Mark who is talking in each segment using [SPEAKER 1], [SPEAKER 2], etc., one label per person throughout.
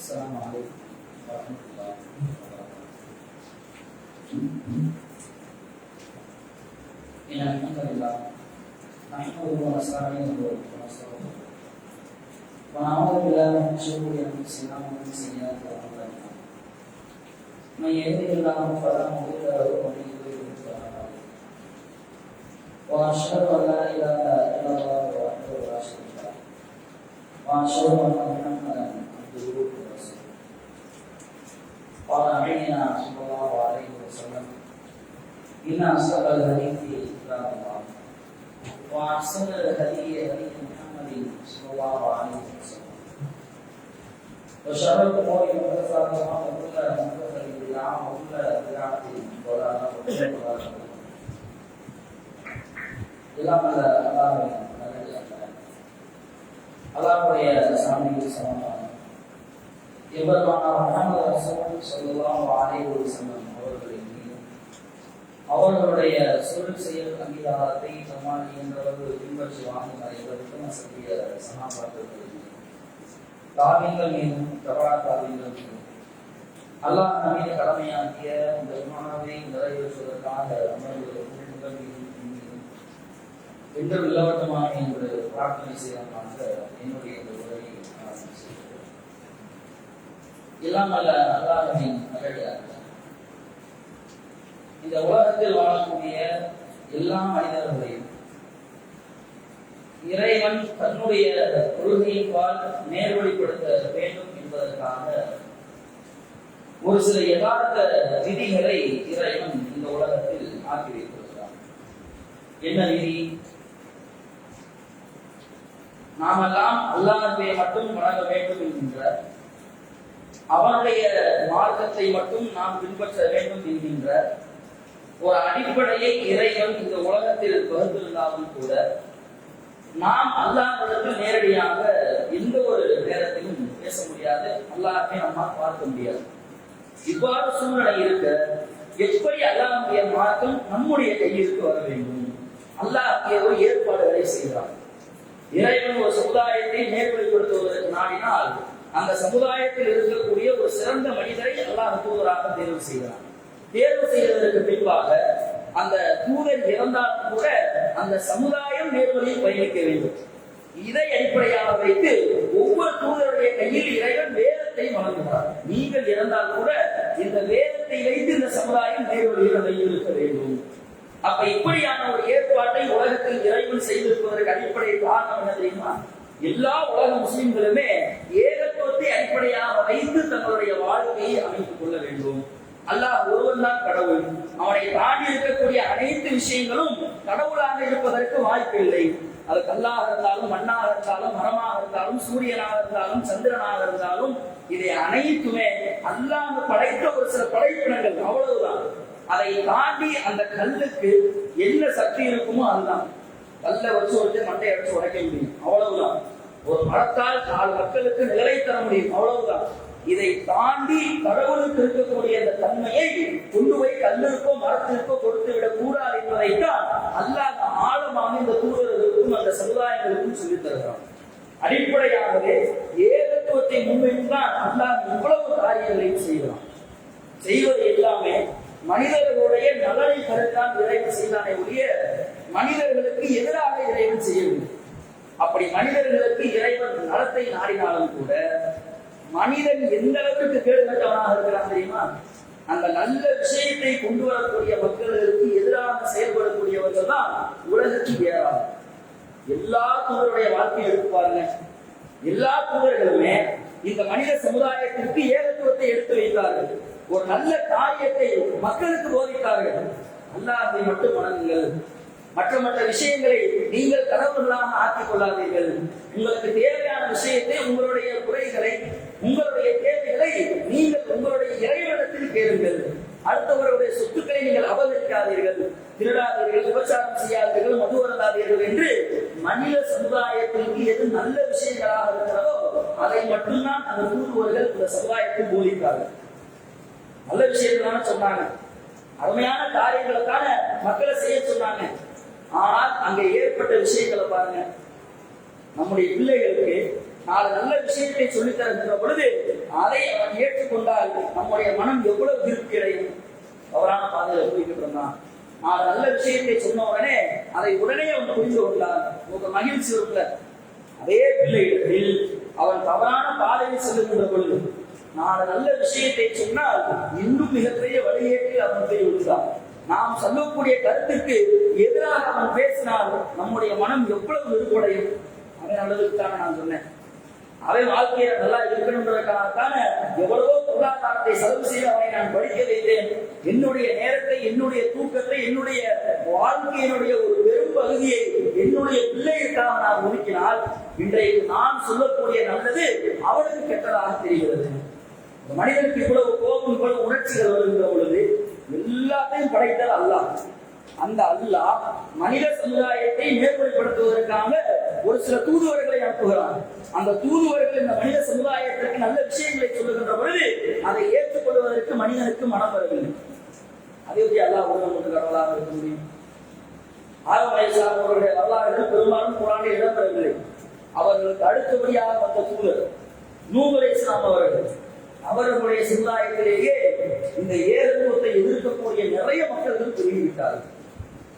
[SPEAKER 1] السلام عليكم ورحمة الله وبركاته. إن الحمد لله نحمده ونستعينه ونستغفره ونعوذ بالله من شرور أنفسنا ومن سيئات أعمالنا. من يهده الله فلا مضل له ومن يضلل فلا هادي له. وأشهد أن لا إله إلا الله وحده لا شريك له وأشهد أن محمدا عبده ورسوله. قال نبينا صلى الله عليه وسلم: إن أصدق الحديث كتاب الله وأحسن الهدي هدي محمد صلى الله عليه وسلم وشر الأمور محدثاتها وكل محدثة بدعة وكل بدعة ضلالة وكل ضلالة. அல்லாஹ்வுடைய சாமிக்கு சமமான முஹம்மது ரசூல் ஸல்லல்லாஹு அலைஹி வஸல்லம் அவர்களுடைய சொல் செயல் அங்கீகாரத்தை நம்மால் இயன்றளவு பின்பற்றி வாழ்ந்த அனைவருக்கும் அசத்திய சகாபாக்கள் தாபிகள் மீதும் தபா தாபிகள் மீதும் அல்லாஹ் நம்மீது கடமையாக்கிய இந்த இமானை நிறைவேற்றுவதற்காக அமர்வுகள் மீதும் என்று நிலவட்டமாக என்று பிரார்த்தனை செய்வதற்காக என்னுடைய இந்த உரையை ஆரம்பிச்சிருக்கிறேன். எல்லாம் அல்ல அல்லாஹ்வின் நல்லடியார்கள், இந்த உலகத்தில் வாழக்கூடிய எல்லா மனிதர்களையும் இறைவன் தன்னுடைய கொள்கையின்பால் நேர்வழிப்படுத்த வேண்டும் என்பதற்காக ஒரு சில யதார்த்த விதிகளை இறைவன் இந்த உலகத்தில் ஆக்கி வைத்திருக்கிறார். என்ன விதி? நாமெல்லாம் அல்லாஹ்வை மட்டும் வணங்க வேண்டும் என்கின்ற, அவனுடைய மார்க்கத்தை மட்டும் நாம் பின்பற்ற வேண்டும் என்கின்ற ஒரு அடிப்படையை இறைவன் இந்த உலகத்தில் வகுத்திருந்தாலும் கூட நாம் அல்லாஹ்விடத்தில் நேரடியாக எந்த ஒரு நேரத்திலும் பேச முடியாது, அல்லாஹ்வை நம்மால் பார்க்க முடியாது. இவ்வாறு சூழ்நிலை இருக்க எப்படி அல்லாஹ்வுடைய மார்க்கம் நம்முடைய கையிற்கு வர வேண்டும்? அல்லாஹ் ஒரு ஏற்பாடுகளை செய்கிறார். இறைவன் ஒரு சமுதாயத்தை நேர்வழிப்படுத்துவதற்கு நாடினால் அந்த சமுதாயத்தில் இருக்கக்கூடிய ஒரு சிறந்த மனிதரை அல்லாஹ் தூதராக தேர்வு செய்கிறார். தேர்வு செய்வதற்கு பின்பாக அந்த தூதர் இறந்தாலும் கூட அந்த சமுதாயம் நேர்வழியில் பயணிக்க வேண்டும். இதை அடிப்படையாக வைத்து ஒவ்வொரு தூதருடைய கையில் இறைவன் வேதத்தை வழங்குகிறார். நீங்கள் இறந்தால் கூட இந்த வேதத்தை வைத்து இந்த சமுதாயம் நேர்வழியில் வைத்திருக்க வேண்டும். அப்ப இப்படியான ஒரு ஏற்பாட்டை உலகத்தில் இறைவன் செய்திருப்பதற்கு அடிப்படை காரணம் என்ன தெரியுமா? எல்லா உலக முஸ்லிம்களுமே ஏகத்துவத்தை அடிப்படையாக வைத்து தங்களுடைய வாழ்க்கையை அமைத்துக் கொள்ள வேண்டும். அல்லாஹ் ஒருவன் தான் கடவுள். அவனை தாண்டி இருக்கக்கூடிய அனைத்து விஷயங்களும் கடவுளாக இருப்பதற்கு வாய்ப்பு இல்லை. அது கல்லாக இருந்தாலும், மண்ணாக இருந்தாலும், மரமாக இருந்தாலும், சூரியனாக இருந்தாலும், சந்திரனாக இருந்தாலும், இதை அனைத்துமே அல்லாஹ் படைத்த ஒரு சில படைப்பினங்கள், அவ்வளவுதான். அதை தாண்டி அந்த கல்லுக்கு என்ன சக்தி இருக்குமோ அதுதான். கல்லை வச்சு ஒரு மண்டையை வச்சு உடைக்க முடியும், அவ்வளவுதான். ஒரு மரத்தால் 4 மக்களுக்கு நிலை தர முடியும், அவ்வளவுதான். இதை தாண்டி கடவுளுக்கு இருக்கக்கூடிய அந்த தன்மையை கொண்டு போய் கல்லுக்கோ மரத்திற்கோ கொடுத்து விடக் கூடாது என்பதைத்தான் அல்லாஹ் ஆழமாக இந்த தூதர்களுக்கும் அந்த சமுதாயங்களுக்கும் சொல்லித் தருகிறான். அடிப்படையாகவே ஏகத்துவத்தை முன்வைத்துதான் அல்லாஹ் இவ்வளவு காரியங்களையும் செய்கிறான். செய்வது எல்லாமே மனிதர்களுடைய நலனை கருத்தான் இறைவன் செய்தானே ஒழிய மனிதர்களுக்கு எதிராக இறைவன் செய்யவில்லை. அப்படி மனிதர்களுக்கு இறைவன் நலத்தை நாடினாலும் கூட மனிதன் எந்த அளவுக்கு கேடுகட்டவனாக இருக்கிறான் தெரியுமா? அந்த நல்ல விஷயத்தை கொண்டு வரக்கூடிய மக்களுக்கு எதிராக செயல்படக்கூடியவர்கள் தான் உலகத்துக்கு ஏறாது. எல்லா தூதருடைய வாழ்க்கையை எடுத்து பாருங்க. எல்லா தூதர்களுமே இந்த மனித சமுதாயத்திற்கு ஏகத்துவத்தை எடுத்து வைத்தார்கள். ஒரு நல்ல காரியத்தை மக்களுக்கு போதித்தார்கள். அல்லாஹ்வை மட்டும் வணங்குங்கள், மற்ற விஷயங்களை நீங்கள் கடவுளாக ஆக்கிக் கொள்ளாதீர்கள். உங்களுக்கு தேவையான விஷயத்தை, உங்களுடைய குறைகளை, உங்களுடைய தேவைகளை நீங்கள் உங்களுடைய இறைவனிடத்தில் கேளுங்கள். அடுத்தவருடைய சொத்துக்களை நீங்கள் அபகரிக்காதீர்கள், திருடாதீர்கள், விபச்சாரம் செய்யாதீர்கள், மது அருந்தாதீர்கள் என்று மனித சமுதாயத்திற்கு எது நல்ல விஷயங்களாக இருக்கிறதோ அதை மட்டும்தான் அந்த தூதுவர்கள் இந்த சமுதாயத்தில் போதித்தார்கள். நல்ல விஷயத்தான சொன்னாங்க, அருமையான காரியங்களுக்கான மக்களை செய்ய சொன்னாங்க. ஆனால் அங்கே ஏற்பட்ட விஷயங்களை பாருங்க. நம்முடைய பிள்ளைகளுக்கு 4 நல்ல விஷயத்தை சொல்லித் தருகின்ற பொழுது அதை அவன் ஏற்றுக்கொண்டால் நம்முடைய மனம் எவ்வளவு திருப்தி அடையும். தவறான பாதையில போய்கிட்டு இருந்தான், 4 நல்ல விஷயத்தை சொன்ன உடனே அதை உடனே அவன் புரிந்து கொண்டான், உங்களுக்கு மகிழ்ச்சி இருக்குல்ல. அதே பிள்ளைகளில் அவன் தவறான பாதையில் செல்லுகின்ற பொழுது 4 நல்ல விஷயத்தை சொன்னால் இன்னும் மிகப்பெரிய வழியேற்றில் அவன் போய் விடுகிறான். நாம் சொல்லக்கூடிய கருத்துக்கு எதிராக அவன் பேசினால் நம்முடைய மனம் எவ்வளவு வெறுப்படையும். அவன் நல்லதுக்காக நான் சொன்னேன், அவன் வாழ்க்கையில நல்லா இருக்கணுன்றதுக்காகத்தான எவ்வளவோ பொருளாதாரத்தை செலவு செய்து அவனை நான் படிக்க வைத்தேன். என்னுடைய நேரத்தை, என்னுடைய தூக்கத்தை, என்னுடைய வாழ்க்கையினுடைய ஒரு பெரும் பகுதியை என்னுடைய பிள்ளைகளுக்காக நான் ஒதுக்கினால் இன்றைக்கு நான் சொல்லக்கூடிய நல்லது அவனுக்கு கெட்டதாக தெரிகிறது. மனிதனுக்கு இவ்வளவு கோபம், இவ்வளவு உணர்ச்சிகள் வருகின்ற பொழுது எல்லாத்தையும் படைத்தல் அல்லாஹ். அந்த அல்லாஹ் மனித சமுதாயத்தை மேற்படுத்துவதற்காக ஒரு சில தூதுவர்களை அனுப்புகிறார். அந்த தூதுவர்கள் இந்த மனித சமுதாயத்திற்கு நல்ல விஷயங்களை சொல்லுகின்ற பொழுது அதை ஏற்றுக்கொள்வதற்கு மனிதனுக்கு மனம் வரவில்லை. அதே போய் அல்லாஹ் ஒருவன் கொண்டு கடவுளாக இருக்க முடியும்? ஆதம் அலைஹிஸ்ஸலாம் அவர்களுடைய வரலாறுகள் பெரும்பாலும் குர்ஆனில் இடம்பெறவில்லை. அவர்களுக்கு அடுத்தபடியாக வந்த தூதர் நூஹ் அலைஹிஸ்ஸலாம் அவர்களுடைய சமுதாயத்திலேயே இந்த ஏகத்துவத்தை எதிர்க்கக்கூடிய நிறைய மக்கள்கள் பெருகிவிட்டார்கள்.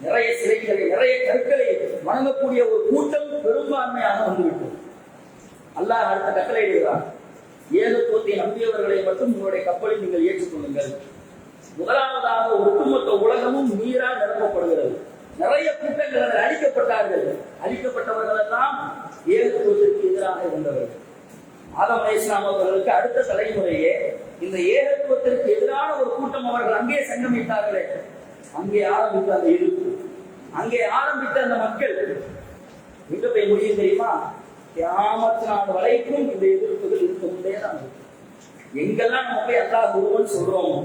[SPEAKER 1] நிறைய சிலைகளை, நிறைய கற்களை வணங்கக்கூடிய ஒரு கூட்டம் பெரும்பான்மையாக வந்துவிட்டது. அல்லாஹ் அடுத்த கட்டளை இடுகிறார், ஏகத்துவத்தை நம்பியவர்களை மட்டும் உங்களுடைய கப்பலில் நீங்கள் ஏற்றுக்கொள்ளுங்கள். முதலாவதாக ஒட்டுமொத்த உலகமும் நீரால் நிரப்பப்படுகிறது. நிறைய கூட்டங்கள் அழிக்கப்பட்டார்கள். அழிக்கப்பட்டவர்கள் எல்லாம் ஏகத்துவத்திற்கு எதிராக இருந்தவர்கள். ஆதம் அலைஹிஸ்ஸலாம் அவர்களுக்கு அடுத்த தலைமுறையே இந்த ஏகத்துவத்திற்கு எதிரான ஒரு கூட்டம் அவர்கள் அங்கே சங்கமித்தார்களே, அங்கே ஆரம்பித்த அந்த எதிர்ப்பு, அங்கே ஆரம்பித்த அந்த மக்கள் எங்க போய் முடியும் தெரியுமா? கியாமத் நாள் வரைக்கும் இந்த எதிர்ப்புகள் இருக்க கொண்டே தான் இருக்கு. எங்கெல்லாம் நம்ம போய் அல்லாஹ் ஒருவன் சொல்றோமோ,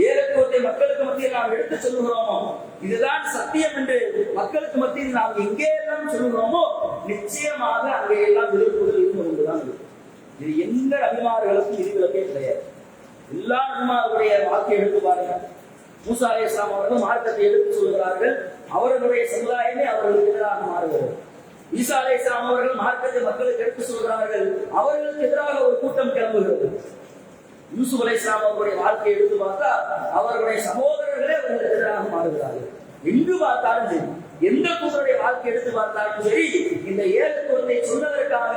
[SPEAKER 1] ஏகத்துவத்தை மக்களுக்கு மத்தியில் நாம் எடுத்து சொல்லுகிறோமோ, இதுதான் சத்தியம் என்று மக்களுக்கு மத்தியில் நாம் எங்கே எல்லாம் சொல்லுகிறோமோ, நிச்சயமாக அங்கே எல்லாம் எதிர்ப்புகள் இருந்து கொண்டுதான் இருக்கு. இது எந்த நபிமார்களுக்கும் விதிவிலக்கே கிடையாது. எல்லா நபிமார்களுடைய வாக்கை எடுத்து பாருங்க. மூசா அலைஹிஸ்ஸலாம் அவர்கள் மார்க்கத்தை எடுத்து சொல்கிறார்கள், அவர்களுடைய சமுதாயமே அவர்களுக்கு எதிராக மாறுகிறது. ஈசா அலைஹிஸ்ஸலாம் அவர்கள் மார்க்கத்தை மக்களுக்கு எடுத்து சொல்கிறார்கள், அவர்களுக்கு எதிராக ஒரு கூட்டம் கிளம்புகிறது. யூசுப் அலைஹிஸ்ஸலாம் அவர்களுடைய வாழ்க்கையை எடுத்து பார்த்தா அவர்களுடைய சகோதரர்களே அவர்களுக்கு எதிராக மாறுகிறார்கள். எங்கு பார்த்தாலும் சரி, எந்த கூட்டருடைய வாழ்க்கை எடுத்து பார்த்தாலும் சரி, இந்த ஏகத்துவத்தை சொன்னதற்காக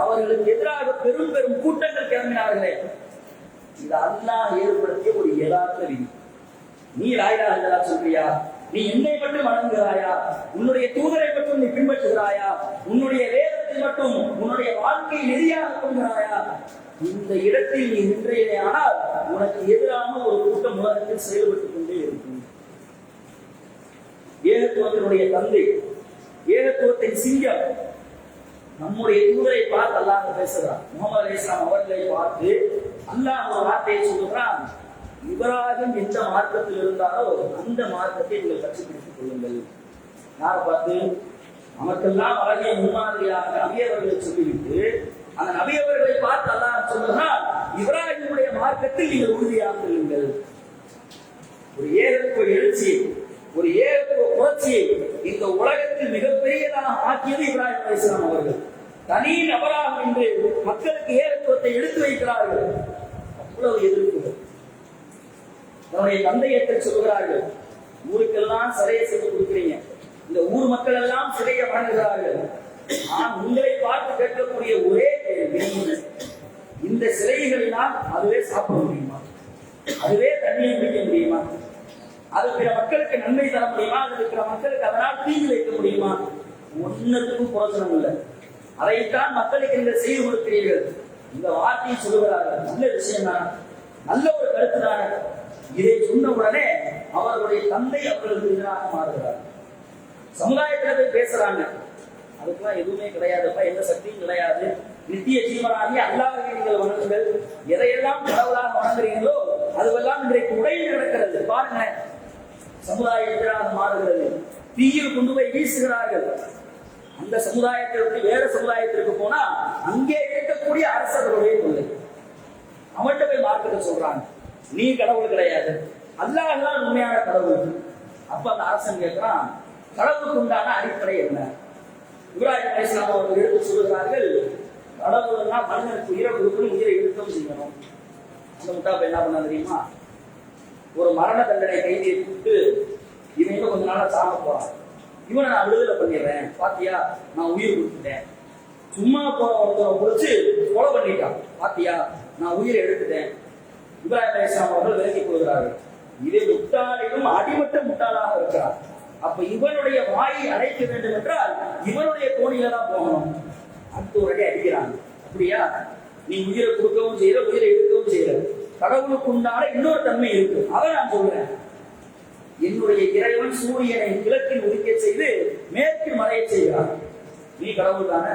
[SPEAKER 1] அவர்களுக்கு எதிராக பெரும் பெரும் கூட்டங்கள் கிளம்பினார்களே, இது அல்லாஹ் ஏற்படுத்திய ஒரு யதார்த்த விதி. நீ லா இலாஹ இல்லல்லாஹ் சொல்றியா? நீ என்னை மட்டும் வணங்குகிறாயா? உன்னுடைய தூதரை மட்டும் நீ பின்பற்றுகிறாயா? உன்னுடைய வேதத்தை மட்டும் உன்னுடைய வாழ்க்கை நெறியாக கொள்கிறாயா? இந்த இடத்தில் நீ நின்றே ஆனால் உனக்கு எதிரான ஒரு கூட்டம் உலகத்தில் செயல்பட்டுக் கொண்டே இருக்கும். ஏகத்துவத்தினுடைய தந்தை, ஏகத்துவத்தின் சிங்கம் நம்முடைய தூதரை பார்த்து அல்லாஹ் பேசுகிறான். முஹம்மது அலைஹிஸ்ஸலாம் அவர்களை பார்த்து அல்லாஹ் ஒரு வார்த்தையை சொல்லுகிறான், இப்ராஹிம் எந்த மார்க்கத்தில் இருந்தாரோ அந்த மார்க்கத்தை நீங்கள் கற்றுப்பிடித்துக் கொள்ளுங்கள். யாரை பார்த்து? நமக்கெல்லாம் அழகிய முன்மாதிரியாக நபியவர்களை சொல்லிவிட்டு அந்த நபியவர்களை பார்த்து அல்லாஹ் சொல்லுகிறான், இப்ராஹிமுடைய மார்க்கத்தில் நீங்கள் உறுதியாக இருங்கள். ஒரு ஏகத்துவ எழுச்சி, ஒரு ஏகத்துவ புரட்சியை இந்த உலகத்தில் மிகப்பெரியதாக ஆக்கியது இப்ராஹிம் அலைஹிஸ்ஸலாம் அவர்கள். தனி நபராக என்று மக்களுக்கு ஏகத்துவத்தை எடுத்து வைக்கிறார்கள். அவ்வளவு எதிர்ப்புகள். தன்னுடைய தந்தையத்தை சொல்கிறார்கள், ஊருக்கெல்லாம் சிலையை செய்து கொடுக்கிறீங்க, இந்த ஊர் மக்கள் எல்லாம் சிலையை வணங்குகிறார்கள். நான் உங்களை பார்த்து கேட்கக்கூடிய ஒரே கேள்வி, இந்த சிலைகளினால் அதுவே சாப்பிட முடியுமா? அதுவே தண்ணியை குடிக்க முடியுமா? அது பிற மக்களுக்கு நன்மை தர முடியுமா? அது பிற மக்களுக்கு அதனால் தீங்கு வைக்க முடியுமா? ஒன்னத்துக்கும் புரோஜனம் இல்லை. அதைத்தான் மக்களுக்கு நீங்கள் செய்து கொடுக்கிறீர்கள். இந்த வார்த்தையை சொல்லுகிறார்கள். நல்ல விஷயம் தான், நல்ல ஒரு கருத்து தானே. இதை சொன்ன உடனே அவர்களுடைய தந்தை அவர்களுக்கு எதிராக மாறுகிறார். சமுதாயத்தில் போய் பேசுறாங்க, அதுக்கெல்லாம் எதுவுமே கிடையாதுப்பா, எந்த சக்தியும் கிடையாது, நித்திய ஜீவனாகி அல்லாஹ்வை நீங்கள் வணங்குங்கள், எதையெல்லாம் கடவுளாக வணங்குறீங்களோ அதுவெல்லாம் இன்றைக்கு உடைந்து கிடக்கிறது. பாருங்க, சமுதாயம் எதிராக மாறுகிறது. தீயில் கொண்டு போய் வீசுகிறார்கள். அந்த சமுதாயத்திற்கு வேற சமுதாயத்திற்கு போனா அங்கே இருக்கக்கூடிய அரசர்களுடைய தொல்லை. அவன்கிட்ட போய் மார்க்கத்தை சொல்றாங்க, நீ கடவுள் கிடையாது, அல்லாஹ் தான் உண்மையான கடவுள். அப்ப அந்த அரசன் கேட்கிறான், கடவுளுக்கு உண்டான அடிப்படை என்ன? இப்ராஹிம் அலைஹிஸ்ஸலாம் அவர்கள் எடுத்து சொல்கிறார்கள், கடவுள்னா மனிதனுக்கு உயிரை கொடுக்கணும், உயிரை எடுக்கவும் செய்யணும். அந்த முட்டாப்ப என்ன பண்ண தெரியுமா? ஒரு மரண தண்டனை கைதியை கூப்பிட்டு இவன் கொஞ்ச நாளா சாக போறான், இவனை நான் விடுதலை பண்ணிடுறேன், பாத்தியா நான் உயிர் கொடுத்துட்டேன். சும்மா போற ஒருத்தரை குறிச்சு கொலை பண்ணிட்டான், பாத்தியா நான் உயிரை எடுத்துட்டேன். இப்ராஹிம் அலைஹிஸ்ஸலாம் அவர்கள் விலகிக் கொள்கிறார்கள். இதை முட்டாளிலும் அடிமட்ட முட்டாளாக இருக்கிறார். அப்ப இவனுடைய வாயை அடைக்க வேண்டும் என்றால் இவனுடைய கோணில தான் போகணும். அடுத்து ஒரு அடி அடிக்கிறாங்க. அப்படியா, நீ உயிரை கொடுக்கவும் செய்யற, உயிரை எடுக்கவும் செய்யற. கடவுளுக்கு உண்டான இன்னொரு தன்மை இருக்கு. அதை நான் சொல்றேன், என்னுடைய இறைவன் சூரியனை கிழக்கில் உதிக்க செய்து மேற்கில் மறைய செய்கிறான். நீ கடவுள் தானே,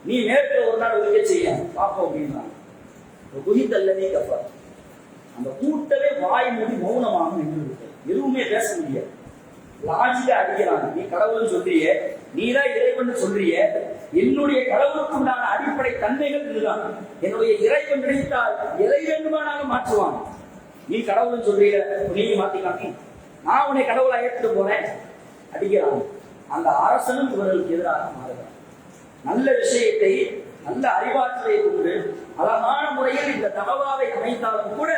[SPEAKER 1] நீ மேற்கில் ஒரு நாள் உதிக்க செய்ய பார்ப்போம் அப்படின்னா குஹித்தல்லனே கப்பா. அந்த கூட்டவே வாய் மூடி மௌனமாக நின்று விட்டது, எதுவுமே பேச முடியாது. லாஜிக்கா அடிக்கிறாங்க. நீ கடவுள்னு சொல்றிய, நீதான் இறைவன் சொல்றிய, என்னுடைய கடவுளுக்கு உண்டான அடிப்படை தன்மைகள் இதுதான். என்னுடைய இறைவன் நினைத்தால் எதை வேண்டுமானாலும் மாற்றுவான். நீ கடவுள்னு சொல்றிய, நீ மாத்திக்காமி, நான் உன்னை கடவுளை ஏற்றுட்டு போறேன், அடிக்கிறாங்க. அந்த அரசனும் இவர்களுக்கு எதிராக மாறுகிறார். நல்ல விஷயத்தை, நல்ல அறிவாற்றலை கொண்டு அழகான முறையில் இந்த தகவாவை அமைத்தாலும் கூட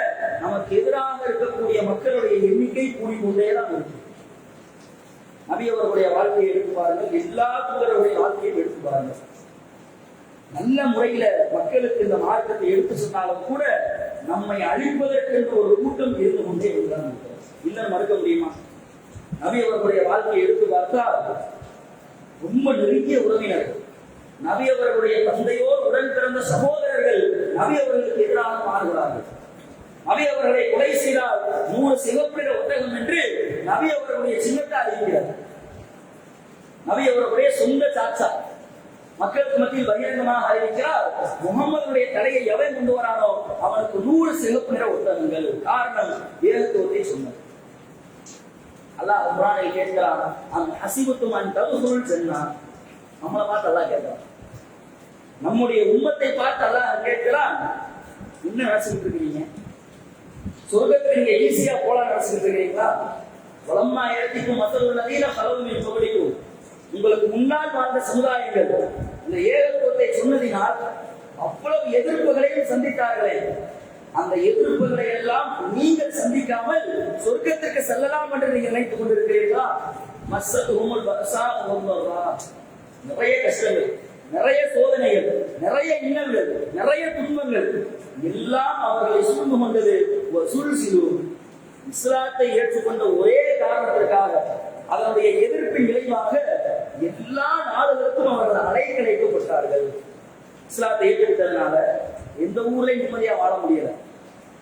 [SPEAKER 1] நமக்கு எதிராக இருக்கக்கூடிய மக்களுடைய எண்ணிக்கை கூடிக்கொண்டேதான் இருக்கு. நபி அவர்களுடைய வாழ்க்கையை எடுத்து பாருங்கள், எல்லா தூதர்களுடைய வாழ்க்கையும் எடுத்து பாருங்கள். நல்ல முறையில மக்களுக்கு இந்த மார்க்கத்தை எடுத்து சொன்னாலும் கூட நம்மை அழிப்பதற்கு என்று ஒரு கூட்டம் இருந்து கொண்டே இருந்தாங்க. இல்லைன்னு மறுக்க முடியுமா? நபி அவர்களுடைய வாழ்க்கையை எடுத்து பார்த்தால் ரொம்ப நெருங்கிய உறவினர்கள், நபி அவர்களுடைய தந்தையோர் உடன் பிறந்த சகோதரர்கள் நபி அவர்களுக்கு எதிராக மாறுகிறார்கள். நபி அவர்களை கொலை செய்தால் 3 சிவப்பு நிற ஒட்டகம் என்று நபி அவர்களுடைய சின்னத்தை அறிவிக்கிறார். நபி அவர்களுடைய சொந்த சாச்சா மக்களுக்கு மத்தியில் பகிரங்கமாக அறிவிக்கிறார், முகமதுடைய தலையை எவன் கொண்டு வரானோ அவனுக்கு 100 சிவப்பு நிற ஒட்டகங்கள். காரணம் ஏகத்துவத்தை சொன்னது. அல்லாஹ் குர்ஆனில் கேட்கிறான், அந்த ஹஸிபத்தும் அன் ததுகுல் ஜன்னா. நம்மளை பார்த்து அல்லாஹ் கேட்கிறான், நம்முடைய உம்மத்தை பார்த்து அல்லாஹ் கேட்கிறான், என்ன நினைச்சிட்டு இருக்கிறீங்க? சொர்க்கத்துக்கு நீங்க ஈஸியா போலாம் நினைச்சிட்டு இருக்கிறீங்களா? வலம்மா இடத்திற்கும் மசலுள்ளதீன கலவுமின் தொகுதிக்கும், உங்களுக்கு முன்னால் வாழ்ந்த சமுதாயங்கள் இந்த ஏகத்துவத்தை சொன்னதினால் அவ்வளவு எதிர்ப்புகளையும் சந்தித்தார்களே, அந்த எதிர்ப்புகளை எல்லாம் நீங்கள் சந்திக்காமல் சொர்க்கத்திற்கு செல்லலாம் என்று நீங்கள் நினைத்துக் கொண்டிருக்கிறீர்களா? மஸ்ஸத்துஹுமுல் பஸா வல் நிறைய கஷ்டங்கள், நிறைய சோதனைகள், நிறைய இன்னல்கள், நிறைய துன்பங்கள் எல்லாம் அவர்களை சூழ்ந்து கொண்டது. இஸ்லாத்தை ஏற்றுக்கொண்ட ஒரே காரணத்திற்காக, அதனுடைய எதிர்ப்பின் விளைவாக எல்லா நாடுகளுக்கும் அவர்கள் அலைக்கழிக்கப்பட்டார்கள். இஸ்லாத்தை ஏற்றுவிட்டதனால எந்த ஊர்லையும் நிம்மதியா வாழ முடியல.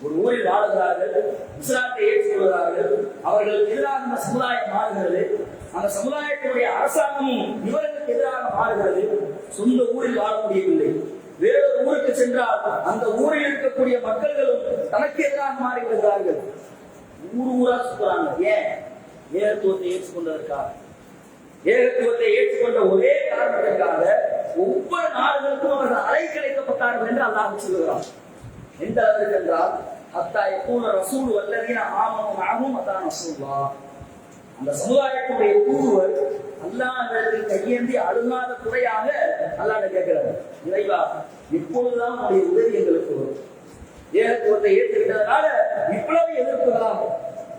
[SPEAKER 1] ஒரு ஊரில் வாழுகிறார்கள், இஸ்லாத்தை ஏற்றுக்கொள்கிறார்கள், அவர்களுக்கு எதிராக அந்த சமுதாயம் மாறுகிறது, அந்த சமுதாயத்தினுடைய அரசாங்கமும் இவர்களுக்கு எதிராக மாறுகிறது. சொந்த ஊரில் வாழ முடியவில்லை. வேறொரு ஊருக்கு சென்றால் அந்த ஊரில் இருக்கக்கூடிய மக்கள்களும் தனக்கு எதிராக மாறி விடுகிறார்கள். ஊரா சுத்துறாங்க. ஏன்? ஏகத்துவத்தை ஏற்றுக்கொண்டதற்காக. ஏகத்துவத்தை ஏற்றுக்கொண்ட ஒரே காரணத்திற்காக ஒவ்வொரு நாடுகளுக்கும் அவர்கள் அலைக்கழிக்கப்பட்டார்கள் என்று அல்லாஹ் சொல்லுகிறார். எந்த அளவுக்கு என்றால், ஹத்தா யகூன ரசூல் வல்லதீன ஆமனு மஅஹு மதா நஸ்ருல்லாஹ், அந்த சமுதாயத்துடைய தூதுவர் அல்லாஹ்விடத்தில் கையேந்தி அழுகாத குறையாக அல்லாஹ் கேட்கிறார், இறைவா இப்பொழுதுதான் உடைய உதவி எங்களுக்கு வரும். ஏகத்துவத்தை ஏற்றுக்கிட்டதனால இவ்வளவு எதிர்ப்புகளாக,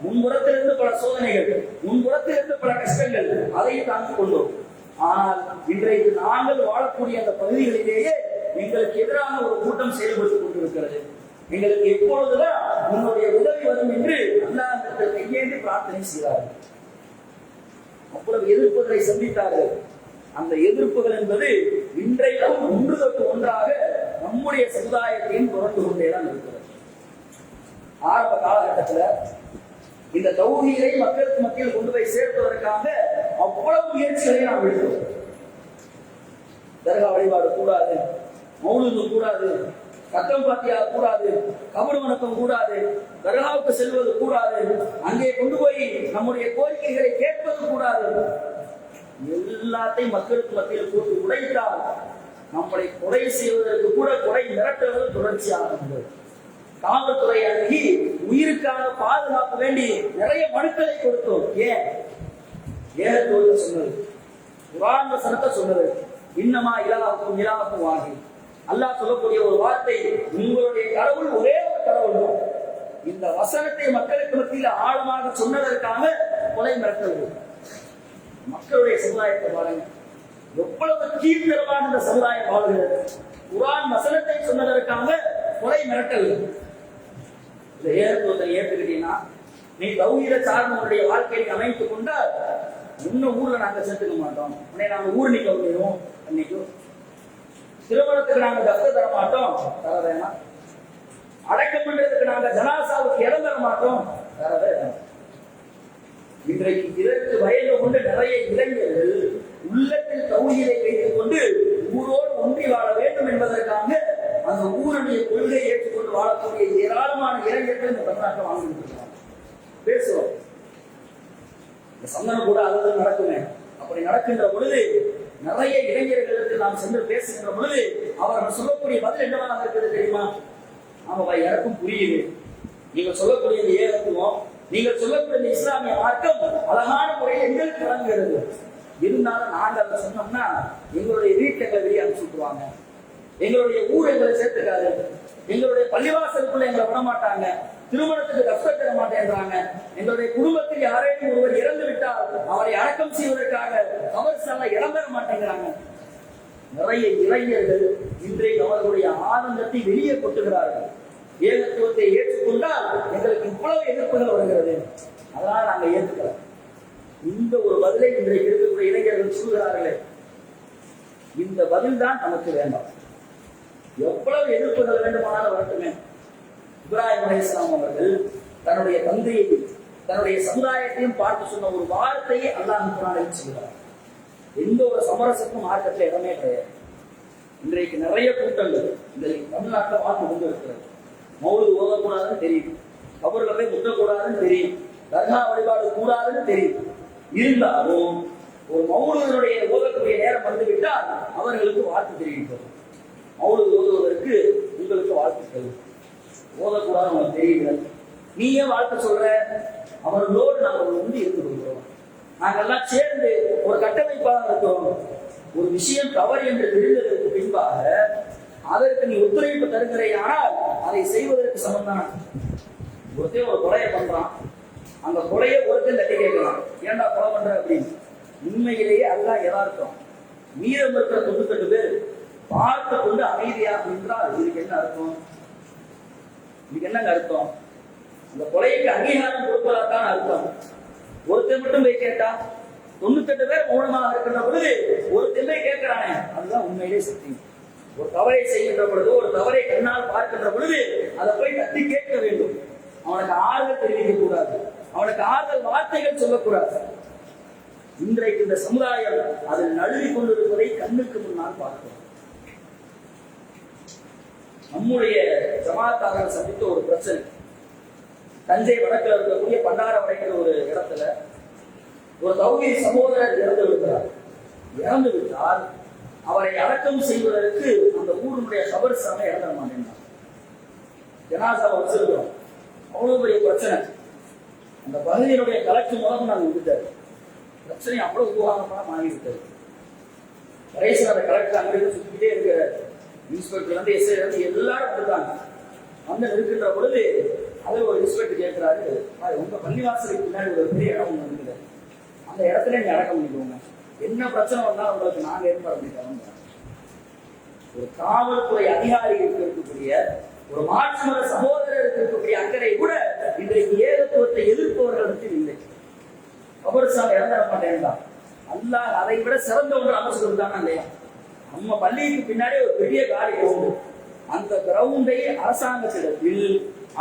[SPEAKER 1] முன்புறத்திலிருந்து பல சோதனைகள், முன்புறத்திலிருந்து பல கஷ்டங்கள், அதை தாங்கிக் கொண்டோம். ஆனால் இன்றைக்கு நாங்கள் வாழக்கூடிய அந்த பகுதிகளிலேயே எங்களுக்கு எதிராக ஒரு கூட்டம் செயல்பட்டுக் கொண்டிருக்கிறது. எங்களுக்கு எப்பொழுதுதான் உன்னுடைய உதவி வரும் என்று அல்லாஹ்விடத்தில் கையேந்தி பிரார்த்தனை செய்தார்கள். அவ்வளவு எதிர்ப்புகளை சந்தித்தார்கள். அந்த எதிர்ப்புகள் என்பது இன்றைக்கும் ஒன்று தொட்டு ஒன்றாக நம்முடைய சமுதாயத்தையும் தொடர்ந்து கொண்டேதான் இருக்கிறது. ஆரம்ப காலகட்டத்தில் இந்த தௌஹீதை மக்களுக்கு மத்தியில் கொண்டு போய் சேர்ப்பதற்காக அவ்வளவு முயற்சிகளை நாம் எடுத்தோம். தர்கா வழிபாடு கூடாது, மௌலூது கூடாது, கத்தம் பாத்தியா கூடாது, கபர் வணக்கம் கூடாது, தர்காவுக்கு செல்வது கூடாது, அங்கே கொண்டு போய் நம்முடைய கோரிக்கைகளை கேட்பது கூடாது. எல்லாத்தையும் மக்களுக்கு மத்தியில் போட்டு உடைத்தால் நம்மளை கொலை செய்வதற்கு கூட கொலை மிரட்டுவது தொடர்ச்சியாக இருந்தது. காவல்துறை அணுகி உயிருக்கான பாதுகாப்பு வேண்டி நிறைய மனுக்களை கொடுத்தோம். ஏன்? ஏகத்துவத்தை சொன்னது, குர்ஆன் வசனத்தை சொன்னது, இன்னமா இலாஹுக்கும் இலாஹும் வாஹித். அல்லாஹ் சொல்லக்கூடிய ஒரு வார்த்தை, உங்களுடைய கடவுள் ஒரே ஒரு கடவுள் தான். இந்த வசனத்தை மக்களுக்கு மத்தியில் ஆழமாக சொன்னதற்காக கொலை மிரட்டல். மக்களுடைய சமுதாயத்தை பாருங்க, எவ்வளவு கீழ்த்தரமான இந்த சமுதாயம் வாழ்கிறது. குர்ஆன் வசனத்தை சொன்னதற்காக கொலை மிரட்டல். இந்த ஏகத்துவத்தை ஏற்றுக்கிட்டீங்கன்னா நீ தௌஹீத சார்ந்தவனுடைய வாழ்க்கையை அமைத்துக் கொண்டால் இன்னும் ஊர்ல நாங்க சேர்த்துக்க மாட்டோம், உன்னை நாங்க ஊர் நீக்க முடியும். அன்னைக்கு திருமணத்துக்கு நாங்க தப்பு தர மாட்டோம், தர வேணாம். அடக்கம் பண்றதுக்கு நாங்க ஜனாசாவுக்கு இடம் தர மாட்டோம், தர வேணாம். இன்றைக்கு இதற்கு வயது கொண்டு நிறைய இளைஞர்கள் உள்ளத்தில் தௌஹீதை வைத்துக் கொண்டு ஊரோடு ஒன்றி வாழ வேண்டும் என்பதற்காக அந்த ஊருடைய கொள்கையை ஏற்றுக்கொண்டு வாழக்கூடிய ஏராளமான இளைஞர்கள் இந்த தமிழ்நாட்டில் வாழ்ந்துட்டு பேசுவோம். இந்த சந்தனம் கூட அதுதான் நடக்குமே. அப்படி நடக்கின்ற பொழுது நிறைய இளைஞர்களுக்கு நாம் சென்று பேசுகின்ற பொழுது அவர்கள் சொல்லக்கூடிய பதில் என்னவாக இருக்கிறது தெரியுமா? ஆமா, எனக்கும் புரியுது, நீங்க சொல்லக்கூடிய இந்த ஏகத்துவம், நீங்கள் சொல்லக்கூடிய இஸ்லாமிய மார்க்கம் அழகான முறையில் எங்களுக்கு வழங்குகிறது. இருந்தாலும் நாங்கள் அதை சொன்னோம்னா எங்களுடைய வீட்டை வெளியே அனுப்பிச்சுட்டுவாங்க, எங்களுடைய ஊர் எங்களை சேர்த்துக்காது, எங்களுடைய பள்ளிவாசலுக்குள்ள எங்களை விட மாட்டாங்க, திருமணத்துக்கு தப்சர் தர மாட்டேன்றாங்க, எங்களுடைய குடும்பத்தில் யாரையும் ஒருவர் இறந்து விட்டால் அவரை அடக்கம் செய்வதற்காக கபர்ஸ்தல இடம் பெற மாட்டேங்கிறாங்க. நிறைய இளைஞர்கள் இன்றைக்கு அவர்களுடைய ஆனந்தத்தை வெளியே கொட்டுகிறார்கள். ஏகத்துவத்தை ஏற்றுக்கொண்டால் எங்களுக்கு இவ்வளவு எதிர்ப்புகள் வருகிறது, அதனால நாங்க ஏற்றுக்கிறோம். இந்த ஒரு பதிலை இன்றைக்கு இருக்கக்கூடிய இளைஞர்கள் சொல்கிறார்களே, இந்த பதில் தான் நமக்கு வேண்டாம். எவ்வளவு எதிர்ப்புகள் வேண்டுமானாலும் வரட்டுமே. இப்ராஹிம் அலைஹிஸ்ஸலாம் அவர்கள் தன்னுடைய தந்தையை, தன்னுடைய சமுதாயத்தையும் பார்த்து சொன்ன ஒரு வார்த்தையை அல்லாஹ் குர்ஆனில் சொல்கிறார். எந்த ஒரு சமரசத்துக்கும் மார்க்கத்தில் இடமே கிடையாது. இன்றைக்கு நிறைய கூட்டங்கள் இந்த தமிழ்நாட்டில் பார்த்து கொண்டு இருக்கிறது. மௌலித் ஓதக்கூடாதுன்னு தெரியும், கபர்களை முட்டக்கூடாதுன்னு தெரியும், தர்கா வழிபாடு கூடாதுன்னு தெரியும். இருந்தாலும் ஒரு மௌலிதனுடைய ஓதக்கூடிய நேரம் வந்துவிட்டால் அவர்களுக்கு வாழ்த்து தெரிவிப்பது. மௌலித் ஓதுவதற்கு உங்களுக்கு வாழ்த்துக்கள், ஓதக்கூடாது உங்களுக்கு தெரியல, நீ ஏன் வாழ்த்து சொல்ற? அவர்களோடு நாங்கள் ஒன்று இருந்து கொள்கிறோம். நாங்கெல்லாம் சேர்ந்து ஒரு கட்டமைப்பாக இருக்கிறோம். ஒரு விஷயம் தவறு என்று தெரிந்ததற்கு பின்பாக அதற்கு நீ ஒத்துழைப்பு தருகிறேயானால் அதை செய்வதற்கு சமம்தான். ஒருத்தர் ஒரு கொலையை பண்றான், அந்த கொலையை ஒருத்தர் தட்டி கேட்கலாம், ஏன்டா கொலை பண்ற அப்படின்னு. உண்மையிலேயே அல்லாஹ் யதார்த்தம். மீதம் இருக்கிற 98 பேர் பார்த்து கொண்டு அமைதியாக நின்றால் இதுக்கு என்ன அர்த்தம்? இதுக்கு என்னங்க அர்த்தம்? அந்த கொலைக்கு அங்கீகாரம் கொடுப்பதாத்தான் அர்த்தம். ஒருத்தர் மட்டும் போய் கேட்டா 98 பேர் மௌனமாக இருக்கின்ற பொழுது ஒருத்தர் போய் கேட்கிறானே, அதுதான் உண்மையிலே சக்தி. ஒரு தவறை செய்கின்ற பொழுது, ஒரு தவறை கண்ணால் பார்க்கின்ற பொழுது அதை போய் தட்டி கேட்க வேண்டும். அவனுக்கு ஆறுதல் தெரிவிக்க கூடாது, அவனுக்கு ஆறுதல் வார்த்தைகள் சொல்லக்கூடாது. இன்றைக்கு இந்த சமுதாயம் அதில் நழுவி கொண்டிருப்பதை கண்ணுக்கு முன்னால் பார்க்கிறோம். நம்முடைய ஜமாத்தார்கள் சந்தித்த ஒரு பிரச்சனை, தஞ்சை வடக்கில் இருக்கக்கூடிய பண்டாரவடைங்கிற ஒரு இடத்துல ஒரு தௌஹீத் சகோதரர் இறந்து விடுகிறார். இறந்து விட்டால் அவரை அடக்கம் செய்வதற்கு அந்த ஊருடைய கபர்ஸ்தானை இறந்துட மாட்டேன், ஜனாசாவை வச்சிருக்கிறோம். அவ்வளவு பெரிய பிரச்சனை. அந்த பகுதியினுடைய கலெக்டர் மூலம் நாங்கள் விட்டுட்டாரு. பிரச்சனை அவ்வளவு உருவாகமாக மாறிவிட்டது. கடைசியில் அந்த கலெக்டர் அங்கிருந்து சுற்றிக்கிட்டே இருக்கிறார். இன்ஸ்பெக்டர் வந்து எஸ்ஐ வந்து எல்லாரும் வந்துட்டாங்க. வந்து இருக்கின்ற பொழுது அதில் ஒரு இன்ஸ்பெக்டர் கேட்கிறாரு, உங்க பள்ளிவாசலுக்கு பின்னாடி ஒரு பெரிய இடம் ஒன்று இருக்குது, அந்த இடத்துல நீங்க அடக்கம் பண்ணிக்கோங்க, என்ன பிரச்சனை வந்தாலும் உங்களுக்கு நாங்க ஏற்பாடு பண்ணிக்கிறோம். ஒரு காவல்துறை அதிகாரிகளுக்கு இருக்கக்கூடிய, ஒரு மாற்று மத சகோதரருக்கு இருக்கக்கூடிய அக்கறை கூட இன்றைக்கு ஏகத்துவத்தை எதிர்ப்பவர்களுக்கு இல்லை. கபர்ஸ்தான் இறந்துட மாட்டேன்தான். அல்லாஹ் அதை விட சிறந்த ஒன்று அமைச்சு கொடுத்தானா இல்லையா? நம்ம பள்ளிக்கு பின்னாடி ஒரு பெரிய காலி கிரவுண்டு, அந்த கிரவுண்டை அரசாங்கத்திடத்தில்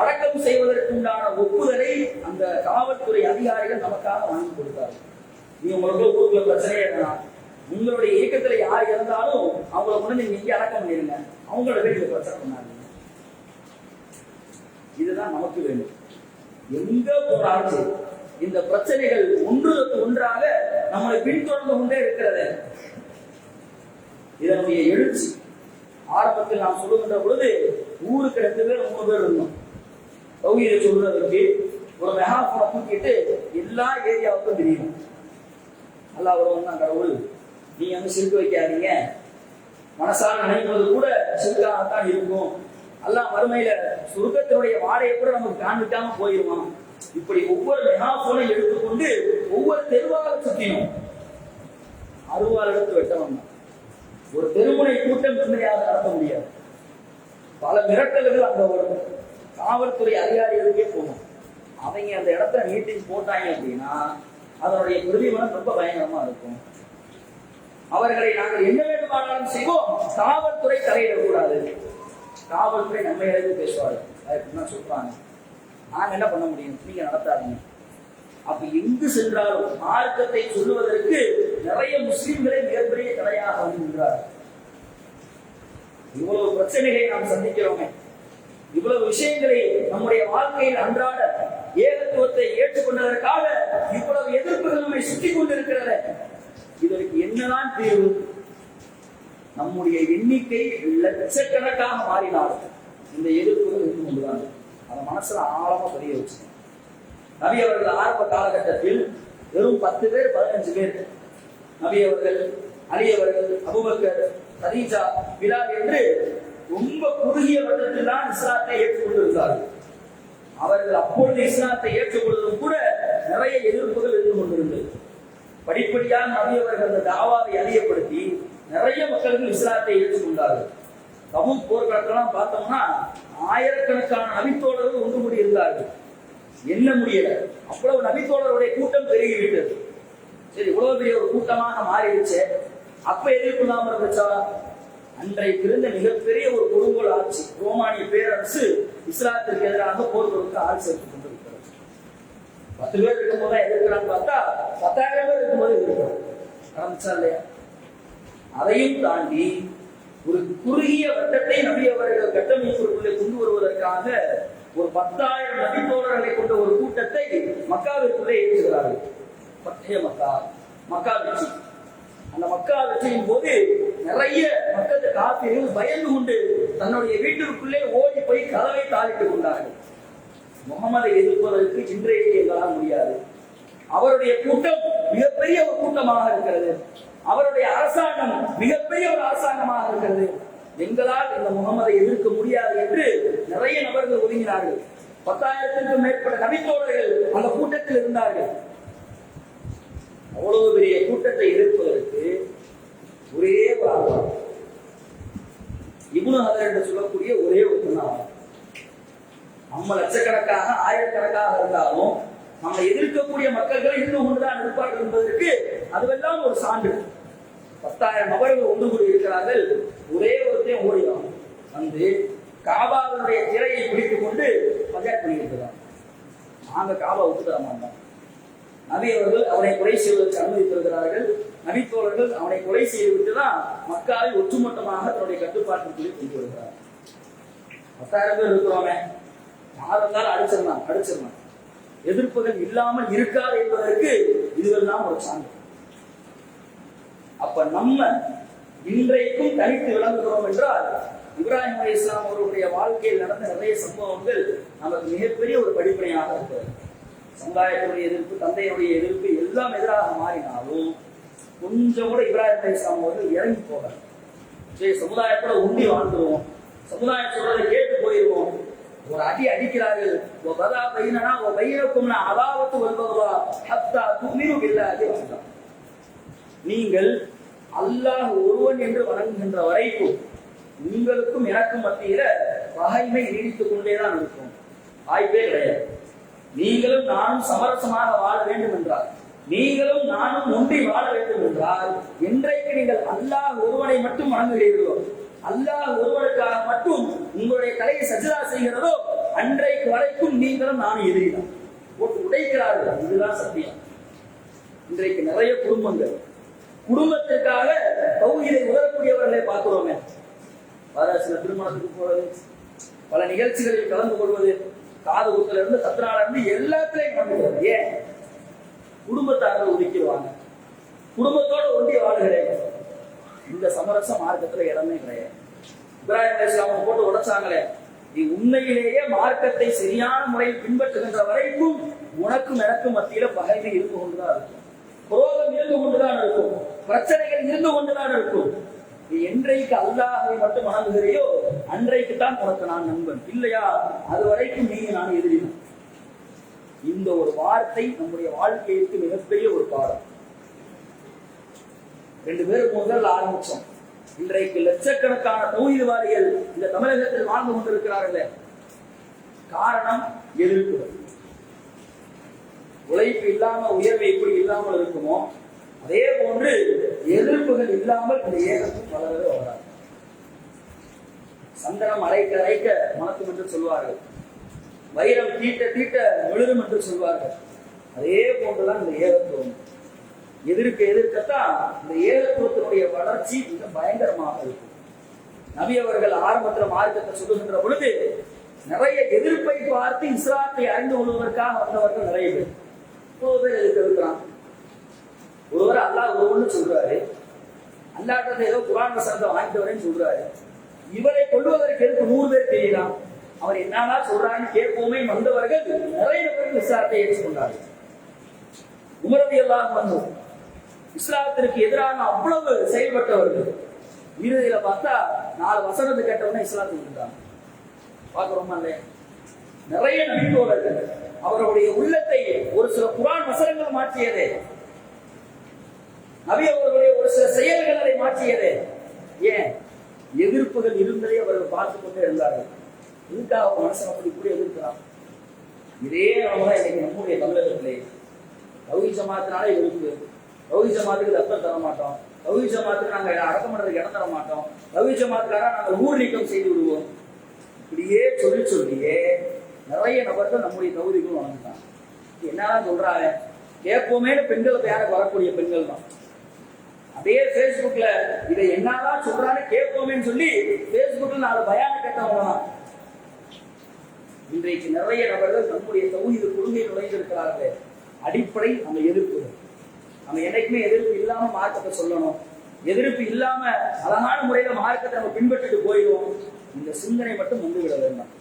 [SPEAKER 1] அடக்கம் செய்வதற்கு உண்டான ஒப்புதலை அந்த காவல்துறை அதிகாரிகள் நமக்காக வாங்கி கொடுத்தார்கள். நீ உங்களுக்கு ஊருக்குள்ள பிரச்சனையே வேணாம், உங்களுடைய இயக்கத்துல யார் இருந்தாலும் அவங்கள கொண்டு நீங்க இங்கே அடக்கம் பண்ணிருங்க, அவங்களோட வீட்டுல பிரச்சனை பண்ணாங்க. இதுதான் நமக்கு வேண்டும். எங்க போனாலும் இந்த பிரச்சனைகள் ஒன்றுக்கு ஒன்றாக நம்மளை பின்தொடர்ந்து கொண்டே இருக்கிறது. இதனுடைய எழுச்சி ஆரம்பத்தில் நாம் சொல்லுகின்ற பொழுது ஊருக்கு 2 பேர் 3 பேர் இருந்தோம். தௌஹீதை சொல்றதுக்கு ஒரு மெகாஃபோனை தூக்கிட்டு எல்லா ஏரியாவுக்கும் தெரியும். அல்லாஹ் ஒருவன் தான் கடவுள், நீங்க வந்து சிறுக்கு வைக்காதீங்க, மனசால் நினைப்பது கூட சிறுக்காகத்தான் இருக்கும், அல்லாஹ் மறுமையில சுருக்கத்தினுடைய வாடையை கூட நமக்கு காண்பிக்காம போயிருவான். இப்படி ஒவ்வொரு மெகாஃபோனை எடுத்துக்கொண்டு ஒவ்வொரு தெருவாக சுற்றினோம். 60 இடத்து வெட்டவன் தான். ஒரு தெருமுனை கூட்டம் நிம்மதியாக நடத்த முடியாது. பல மிரட்டல்கள் அந்த ஒரு காவல்துறை அதிகாரிகளுக்கே போகும். அவங்க அந்த இடத்துல மீட்டிங் போட்டாங்க அப்படின்னா அதனுடைய பிரதிபலன் ரொம்ப பயங்கரமா இருக்கும். அவர்களை நாங்கள் என்ன வேண்டுமானாலும் செய்வோம், காவல்துறை தலையிடக்கூடாது. காவல்துறை நம்ம எழுதி பேசுவார்கள், அதுக்கு சொல்றாங்க, நாங்க என்ன பண்ண முடியும், நீங்க நடத்தாதீங்க. அப்ப எங்கு சென்றாலும் மார்க்கத்தை சொல்லுவதற்கு நிறைய முஸ்லிம்களை மிகப்பெரிய தடையாக வருகின்றார்கள். இவ்வளவு பிரச்சனைகளை நாம் சந்திக்கிறோமே, இவ்வளவு விஷயங்களை நம்முடைய வாழ்க்கையில் அன்றாட ஏகத்துவத்தை ஏற்றுக்கொண்டதற்காக இவ்வளவு எதிர்ப்புகள் நம்மை சுற்றிக் கொண்டிருக்கிறது. இதற்கு என்னதான் தீர்வு? நம்முடைய எண்ணிக்கை லட்சக்கணக்காக மாறினாலும் இந்த எதிர்ப்புகள் இருந்து கொண்டுதான். அந்த மனசுல ஆழமா பதிய வச்சு நபி அவர்கள் ஆரம்ப காலகட்டத்தில் வெறும் 10 பேர் 15 பேர், நபி அவர்கள், அலி அவர்கள், அபூபக்கர், கதீஜா, பிலால் என்று ரொம்ப குறுகிய வட்டத்தில் தான் இஸ்லாத்தை ஏற்றுக்கொண்டிருந்தார்கள். அவர்கள் அப்பொழுது இஸ்லாத்தை ஏற்றுக்கொள்வதும் கூட நிறைய எதிர்ப்புகள் இருந்து கொண்டிருந்தது. படிப்படியாக நபி அவர்கள் அந்த தாவாவை அதிகப்படுத்தி நிறைய மக்களுக்கு இஸ்லாத்தை ஏற்றுக்கொண்டார்கள். தபூக் போர்க்களத்தெல்லாம் பார்த்தோம்னா ஆயிரக்கணக்கான நபித்தோழர்கள் ஒன்று கூடி இருந்தார்கள். என்ன முடியல, அவ்வளவு நபித்தோழருடைய கூட்டம் பெருகிவிட்டது. சரி, இவ்வளவு பெரிய ஒரு கூட்டமாக மாறிடுச்சு. அப்ப எதிர்ப்பு இல்லாம இருந்துச்சா? அன்றைக்கு இருந்த மிகப்பெரிய ஒரு கொடுங்கோல் ஆட்சி, ரோமானிய பேரரசு இஸ்லாத்திற்கு எதிராக போர் தொடுக்க ஆட்சி எடுத்துக் கொண்டிருக்கிறது. 10 பேர் இருக்கும்போது எதிர்க்கிறான்னு பார்த்தா 10,000 பேர் இருக்கும்போது எதிர்க்கிறாங்க. ஆரம்பிச்சா இல்லையா? அதையும் தாண்டி ஒரு குறுகிய வட்டத்தை நபி அவர்கள் கட்டமைப்பிற்குள்ளே கொண்டு வருவதற்காக ஒரு 10,000 நபி தோழர்களை கொண்ட ஒரு கூட்டத்தை மக்காவிற்குள்ளே ஏற்றுகிறார்கள். பத்தே மக்கா வெற்றி. அந்த மக்கா வெற்றியின் போது நிறைய மக்கள் காப்பீர்கள் பயந்து கொண்டு தன்னுடைய வீட்டிற்குள்ளே ஓடி போய் கதவை தாளிட்டுக் கொண்டார்கள். முகமதை எதிர்ப்பதற்கு இன்றைக்கு எங்களால் முடியாது. அவருடைய கூட்டம் மிகப்பெரிய ஒரு கூட்டமாக இருக்கிறது. அவருடைய அரசாங்கம் மிகப்பெரிய ஒரு அரசாங்கமாக இருக்கிறது. எங்களால் இந்த முகமதை எதிர்க்க முடியாது என்று நிறைய நபர்கள் ஒதுங்கினார்கள். 10,000க்கும் மேற்பட்ட நபித்தோழர்கள் அந்த கூட்டத்தில் இருந்தார்கள். அவ்வளவு பெரிய கூட்டத்தை எதிர்ப்பதற்கு ஒரே ஒரு ஆள், இப்னு ஹதர் என்று சொல்லக்கூடிய ஒரே ஒரு பொண்ணாக, நம்ம லட்சக்கணக்காக ஆயிரக்கணக்காக இருந்தாலும் நம்ம எதிர்க்கக்கூடிய மக்கள்களை இருந்து கொண்டுதான் இருப்பார்கள் என்பதற்கு அதுவெல்லாம் ஒரு சான்று. 10,000 நபர்கள் ஒன்று கூடி இருக்கிறார்கள். ஒரே ஒருத்தையும் ஓடிவாங்க வந்து காபாவுடைய திரையை பிடித்துக் கொண்டு பஞ்சாயத்து பண்ணியிருக்கிறார். நாங்க காபாவுக்கு தர மாட்டோம். நபி அவர்கள் அவனை கொலை செய்வதற்கு அனுமதித்திருக்கிறார்கள். நபித்தோழர்கள் அவனை கொலை செய்துவிட்டுதான் மக்காவை ஒட்டுமொத்தமாக தன்னுடைய கட்டுப்பாட்டிற்குள்ளே கொண்டு வருகிறார். 10,000 பேர் இருக்கிறோமே, யாரெல்லாம் அடிச்சிடலாம். எதிர்ப்புகள் இல்லாமல் இருக்காது என்பதற்கு இதுவெல்லாம் ஒரு சான்று. அப்ப நம்ம இன்றைக்கும் தனித்து விளங்குகிறோம் என்றால் இப்ராஹிம் அலைஹிஸ்ஸலாம் அவர்களுடைய வாழ்க்கையில் நடந்த நிறைய சம்பவங்கள் நமக்கு மிகப்பெரிய ஒரு படிப்பினையாக இருக்கிறது. சமுதாயத்தினுடைய எதிர்ப்பு, தந்தையுடைய எதிர்ப்பு எல்லாம் எதிராக மாறினாலும் கொஞ்சம் கூட இப்ராஹிம் அலைஹிஸ்ஸலாம் அவர்கள் இறங்கி போகிறார். சரி, சமுதாயத்தோட உண்டி வாழ்ந்துருவோம், சமுதாயம் சொல்றதை கேட்டு போயிடுவோம். ஒரு அடி அடிக்கிறார்கள். நீங்கள் அல்லாஹ் ஒருவன் என்று வணங்குகின்ற வரைக்கும் உங்களுக்கும் எனக்கும் மத்தியில பகைமை நீடித்துக் கொண்டேதான் இருக்கும். வாய்ப்பே கிடையாது. நீங்களும் நானும் சமரசமாக வாழ வேண்டும் என்றால், நீங்களும் நானும் ஒன்றி வாழ வேண்டும் என்றால், என்றைக்கு நீங்கள் அல்லாஹ் ஒருவனை மட்டும் வணங்குகிறீர்களோ, அல்லாஹ் ஒருவனுக்காக மட்டும் உங்களுடைய தலையை சஜ்தா செய்கிறதோ, அன்றைக்கு வரைக்கும் நீங்களும் நானும் எதிரிதான். போட்டு உடைக்கிறார்கள். இதுதான் சத்தியம். இன்றைக்கு நிறைய குடும்பத்திற்காக தௌஹீதை உணரக்கூடியவர்களை பார்க்கிறோமே. சில திருமணத்துக்கு போறது, பல நிகழ்ச்சிகளில் கலந்து கொள்வது, காது குத்துல இருந்து சத்ரால இருந்து எல்லாத்திலையும் கலந்துகிறது. ஏன்? குடும்பத்தார்கள் ஒதுக்கிடுவாங்க, குடும்பத்தோட ஒன்றி வாழ்கிறேன். இந்த சமரச மார்க்கத்துல இடமே கிடையாது. இப்ராஹிம் அலைஹிஸ்ஸலாம் போட்டு உடைச்சாங்களே, நீ உண்மையிலேயே மார்க்கத்தை சரியான முறையில் பின்பற்றுகின்ற வரைக்கும் உனக்கும் எனக்கும் மத்தியில பகைமை இருந்து கொண்டுதான் இருக்கும், குரோதம் இருந்து கொண்டுதான் இருக்கும், பிரச்சனைகள் இருந்து கொண்டுதான் இருக்கும். நீ என்றைக்கு அல்லாஹ்வை மட்டும் வணங்குகிறையோ அன்றைக்கு தான் உனக்கு நான் நண்பன், இல்லையா அது வரைக்கும் நீங்க நான் எதிரிதான். இந்த ஒரு வார்த்தை நம்முடைய வாழ்க்கைக்கு மிகப்பெரிய ஒரு பாடம். 2 பேருக்கு முதல் ஆரம்பிச்சோம். இன்றைக்கு லட்சக்கணக்கான தௌஹீத்வாதிகள் இந்த தமிழகத்தில் வாழ்ந்து கொண்டிருக்கிறார்கள். காரணம் எதிர்ப்புகள். உழைப்பு இல்லாம உயர்வு எப்படி இல்லாமல் இருக்குமோ அதே போன்று எதிர்ப்புகள் இல்லாமல் இந்த ஏகத்தும் வளரவே வராது. சந்தனம் அரைக்க அரைக்க மணக்கும் என்று சொல்வார்கள், வைரம் தீட்ட தீட்ட எழுதும் என்று சொல்வார்கள். அதே போன்றுதான் இந்த ஏகத்துவம். எதிர்க்கத்தான் இந்த ஏகத்துவத்தினுடைய வளர்ச்சி மிக பயங்கரமாக இருக்கும். நபி அவர்கள் ஆரம்பத்தில் மார்க்கத்தை சொல்லுகின்ற பொழுது நிறைய எதிர்ப்பை பார்த்து இஸ்லாத்தை அறிந்து கொள்வதற்காக வந்தவர்கள் நிறைய பேர். 30 பேர் இருக்கிறான். ஒருவர் அல்லாஹ் ஒருவன்னு சொல்றாரு, அல்லாஹ்ட்ட ஏதோ குர்ஆன் வசனத்தை வாங்கிட்டு வரேன்னு சொல்றாரு. இவரை கொள்வதற்கு எதுக்கு 100 பேர் தெரியலாம். அவர் என்னன்னா சொல்றான்னு கேட்போமே வந்தவர்கள் நிறைய பேர் இஸ்லாத்தை ஏற்றுக்கொண்டார்கள். உமர் ரலியல்லாஹு அன்ஹு இஸ்லாத்திற்கு எதிராக அவ்வளவு செயல்பட்டவர்கள். இறுதியில பார்த்தா 4 வசனத்தை கேட்டவொடனே இஸ்லாத்துக்கு இருந்தாங்க. பார்க்கிறோமா இல்லையா? நிறைய நபித்தோழர்கள் அவர்களுடைய உள்ளத்தை ஒரு சில குர்ஆன் வசனங்கள் மாற்றியதே, நபி அவர்களுடைய ஒரு சில செயல்கள் அதை மாற்றியதே. ஏன்? எதிர்ப்புகள் இருந்ததை அவர்கள் பார்த்துக் கொண்டே இருந்தார்கள். இதுக்காக மனுஷன் அப்படி இப்படி எதிர்க்கிறான். இதே நம்ம இன்னைக்கு நம்முடைய தமிழகத்திலே தௌஹீத் ஜமாத்தினால எதிர்ப்பு, தௌஹீத் ஜமாத்துக்கு ரத்தம் தர மாட்டோம், தௌஹீத் ஜமாத்துக்கு நாங்க அடக்கம் பண்றதுக்கு இடம் தர மாட்டோம், தௌஹீத் ஜமாத்துக்காக நாங்கள் ஊர் நீக்கம் செய்து விடுவோம். இப்படியே சொல்லியே நிறைய நபர்கள் நம்முடைய தௌஹீதுக்கும் வளர்ந்துட்டாங்க. என்னதான் சொல்றாங்க கேட்போமே, பெண்கள் யாருக்கு வரக்கூடிய பெண்கள் தான். அதே பேஸ்புக்ல இதை என்னதான் சொல்றாரு கேட்போமேன்னு சொல்லி பேஸ்புக்ல 4 பயான கேட்டவங்க தான் இன்றைக்கு நிறைய நபர்கள் நம்முடைய தௌஹீது கொள்கையை நுழைந்திருக்கிறார்கள். அடிப்படை நம்ம எதிர்ப்பு. நம்ம என்னைக்குமே எதிர்ப்பு இல்லாம மார்க்கத்தை சொல்லணும், எதிர்ப்பு இல்லாம அழகான முறையில மார்க்கத்தை நம்ம பின்பற்றிட்டு போயிடுவோம். இந்த சிந்தனை மட்டும் வந்து விட வேண்டாம்.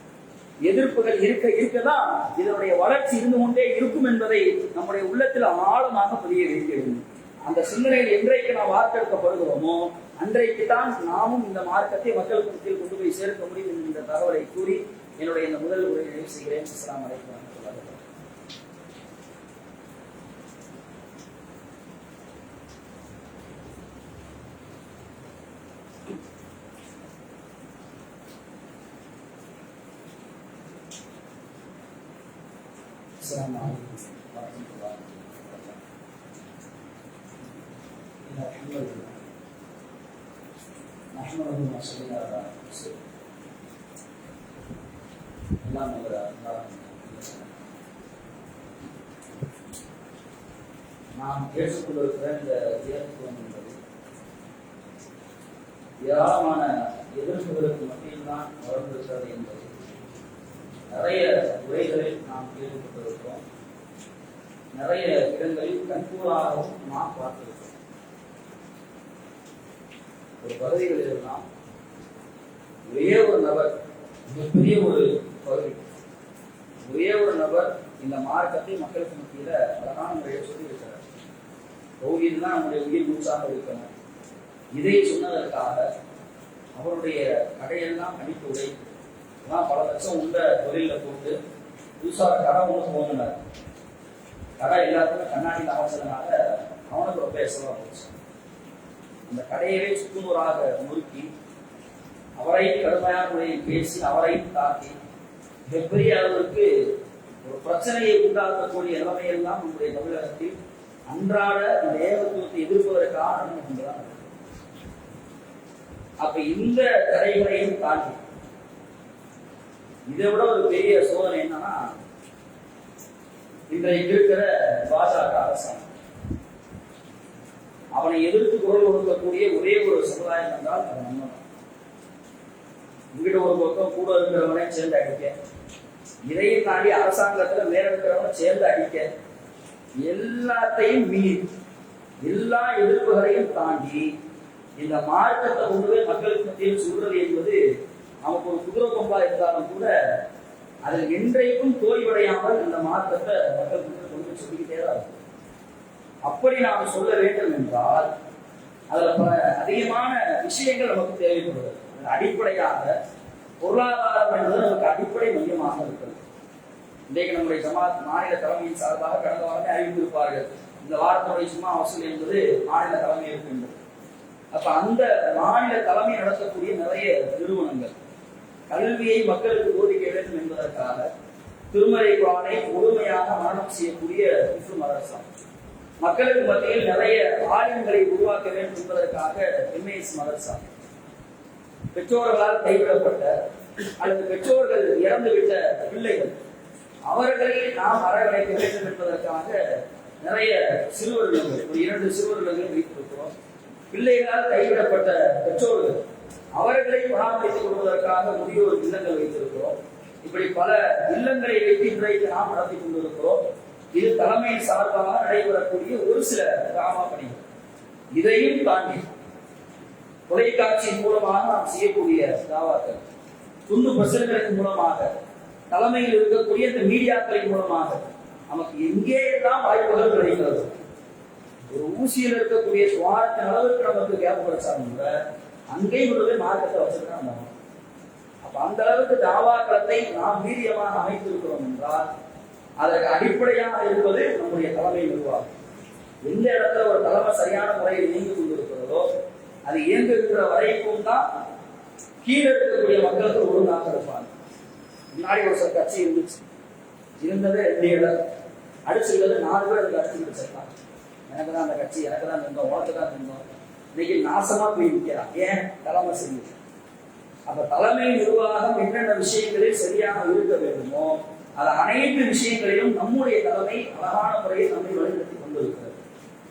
[SPEAKER 1] எதிர்ப்புகள் இருக்கதான் இதனுடைய வளர்ச்சி இருந்து கொண்டே இருக்கும் என்பதை நம்முடைய உள்ளத்தில் ஆழமாக பதிய வைக்க வேண்டும். அந்த சிந்தனையில் என்றைக்கு நாம் வார்த்தெடுக்கப்படுகிறோமோ அன்றைக்கு தான் நாமும் இந்த மார்க்கத்தை மக்களுக்கு மத்தியில் கொண்டு போய் சேர்க்க முடியும் என்கின்ற தகவலை கூறி என்னுடைய இந்த முதல் உரையை நிறைவு செய்கிறேன். அஸ்ஸலாமு அலைக்கும் வரஹ்மத்துல்லாஹி வபரகாத்துஹு. السلام عليكم ورحمة الله وبركاته. إن الحمد لله نحمده ونصلي على رسوله. எல்லாம் நாம் ஏற்றுக்கொண்டிருக்கிற இந்த உயர்த்துவம் என்பது ஏராளமான எதிர்ப்புகளுக்கு மத்தியில் தான் வளர்ந்திருக்கிறது என்பது நிறைய உரைகளில் நாம் கேள்விப்பட்டிருக்கிறோம். நிறைய இடங்களில் கண்கூடாகவும் நாம் பார்த்திருக்கிறோம். ஒரு பகுதிகளில் எல்லாம் ஒரே ஒரு நபர், மிகப்பெரிய ஒரு பகுதி, ஒரே ஒரு நபர் இந்த மார்க்கத்தை மக்களுக்கு மத்தியில அழகான முறையை சொல்லி இருக்கிறார். தௌஹீத் தான் நம்முடைய உயிர் மூச்சாக இருக்கணும். இதை சொன்னதற்காக அவருடைய கடையெல்லாம் அடித்து உடைத்து பல லட்சம் உள்ள தொழில போட்டு புதுசாக கடை ஒன்று போனார். கடை எல்லாத்துக்குமே கண்ணாடியில் அமைச்சதுனால அவனுக்கு ரொம்ப எசவா போச்சு. அந்த கடையவே சுக்குநூறாக முறுக்கி அவரை கடுமையான முறையில் பேசி அவரை தாக்கி மிகப்பெரிய அளவிற்கு ஒரு பிரச்சனையை உண்டாக்கக்கூடிய நிலைமையெல்லாம் நம்முடைய தமிழகத்தில் அன்றாட இந்த ஏகத்துவத்தை எதிர்ப்பதற்காக நடந்து கொண்டுதான். அப்ப இந்த தடைகளையும் தாண்டி இதை விட ஒரு பெரிய சோதனை என்னன்னா இன்றைக்கு இருக்கிற பாஜக அரசாங்கம். அவனை எதிர்த்து குரல் கொடுக்கக்கூடிய ஒரே ஒரு சமுதாயம் என்றால் அது நம்ம தான். இங்கிட்ட ஒரு பக்கம் கூட இருக்கிறவனே சேர்ந்து அடிக்க, இதையும் தாண்டி அரசாங்கத்துல மேல இருக்கிறவனை சேர்ந்து அடிக்க, எல்லாத்தையும் மீறி எல்லா எதிர்ப்புகளையும் தாண்டி இந்த மார்க்கத்தை கொண்டு போய் மக்களுக்கு மத்தியில் சொல்றது என்பது நமக்கு ஒரு குதிரை கொம்பா இருந்தாலும் கூட அதில் என்றைக்கும் தோல்வடையாமல் இந்த மார்க்கத்தை மக்களுக்கு கொண்டு சொல்லிக்கிட்டே தான் இருக்கும். அப்படி நாம் சொல்ல வேண்டும் என்றால் அதுல பல அதிகமான விஷயங்கள் நமக்கு தேவைப்படுவது. அடிப்படையாக பொருளாதாரம் என்பது நமக்கு அடிப்படை மையமாக இருக்கிறது. இன்றைக்கு நம்முடைய ஜமாத் மாநில தலைமையின் சார்பாக கடந்த வாரமே அறிவித்திருப்பார்கள், இந்த வாரத்துடைய சும்மா வசூல் என்பது மாநில தலைமை இருக்கின்றது. அப்ப அந்த மாநில தலைமை நடத்தக்கூடிய நிறைய நிறுவனங்கள் கல்வியை மக்களுக்கு போதிக்க வேண்டும் என்பதற்காக திருமறை குர்ஆனை முழுமையாக மரணம் செய்யக்கூடிய இஸ்லாம் மதரசா, மக்களுக்கு மத்தியில் நிறைய ஆலிம்களை உருவாக்க வேண்டும் என்பதற்காக எம்ஏஎஸ் மதரசா, பெற்றோர்களால் கைவிடப்பட்ட அல்லது பெற்றோர்கள் இறந்துவிட்ட பிள்ளைகள் அவர்களை நாம் அரவணைக்க வேண்டும் என்பதற்காக நிறைய சிறுவர்கள், ஒரு 2 சிறுவர்கள் வைத்திருக்கிறோம். பிள்ளைகளால் கைவிடப்பட்ட பெற்றோர்கள் அவர்களை பராமரித்துக் கொள்வதற்காக முதியோர் இல்லங்கள் வைத்திருக்கிறோம். இப்படி பல இல்லங்களை வைத்து இன்றைக்கு நாம் நடத்தி கொண்டிருக்கிறோம். இது தலைமையின் சார்பாக நடைபெறக்கூடிய ஒரு சில கிராம பணிகள். இதையும் தாண்டி தொலைக்காட்சியின் மூலமாக நாம் செய்யக்கூடிய தாவாக்கள், துண்டு பிரசுரங்களின் மூலமாக, தலைமையில் இருக்கக்கூடிய இந்த மீடியாக்களின் மூலமாக நமக்கு எங்கேயெல்லாம் வாய்ப்புகள் கிடைக்கிறது. ஒரு ஊசியில் இருக்கக்கூடிய சுவாரத்தின் அளவுக்கு நமக்கு கேப் கிடைச்சாலும் கூட அங்கேயும் கொண்டு மார்க்கத்தை வச்சிருக்காங்க. அப்ப அந்த அளவுக்கு தாவாக்களத்தை நாம் வீரியமாக அமைத்திருக்கிறோம் என்றால் அதற்கு அடிப்படையாக இருப்பது நம்முடைய தலைமை நிர்வாகம். எந்த இடத்துல ஒரு தலைமை சரியான முறையில் இயங்கிக் கொண்டிருக்கிறதோ அது இயங்க இருக்கிற வரைக்கும் தான் கீழே இருக்கக்கூடிய மக்களுக்கு ஒழுங்காக இருப்பாங்க. முன்னாடி ஒரு சில கட்சி இருந்துச்சு, இருந்தது 2 இடம், அடிச்சிருக்கிறது 4 பேர் அதுக்கு அடிச்சு வச்சிருக்காங்க. எனக்கு தான் அந்த கட்சி, எனக்கு தான் இருந்தோம், உனக்கு தான் இருந்தோம். இன்னைக்கு நாசமா போய் நிற்கிறான். ஏன்? தலைமை சரியில்லை. அப்ப தலைமை நிர்வாகம் என்னென்ன விஷயங்களில் சரியாக இருக்க வேண்டுமோ அது அனைத்து விஷயங்களிலும் நம்முடைய தலைமை அழகான முறையில் நம்மை வழிநடத்தி கொண்டிருக்கிறது.